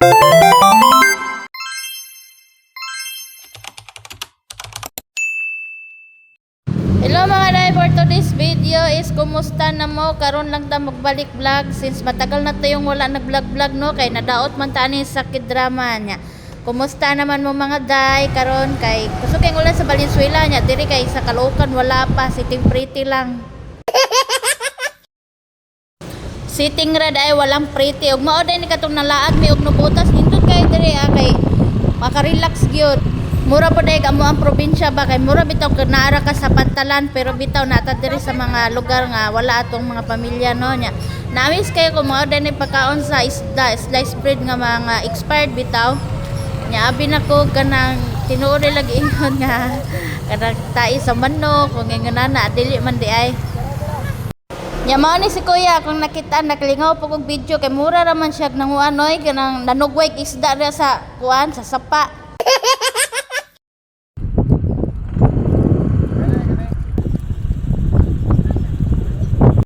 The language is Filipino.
Hello mga day, for today's video is kumusta na mo? Karon lang ta magbalik vlog since matagal na tayong wala nag-vlog no, kay nadaot man ta ni sa kidrama niya. Kumusta naman mo mga day? Karon kay kusog ulan sa Valenzuela niya, diri kay sa Caloocan wala pa, sitting pretty lang. Sitting red ay walang pretty. Ug mao day ni katong nalaad mi og nubutas nindot kay diri kay maka-relax gyud. Mura po dahil amo ang probinsya ba kay mura bitaw kung naara ka sa Pantalan pero bitaw nata diri sa mga lugar nga wala atong mga pamilya no nya. Namis kayo kung mao dahil pagkaon sa isda, slice bread nga mga expired bitaw. Nya abi na ko kanang tinuod lagi ingon nga kanang tai sa manok kung nganana dili man di ay. Nya mao ni si kuya kung nakita naklingaw po kog video kay mura ra man siya nanguanoy kanang nanugway isda ra sa kuan sa sapa.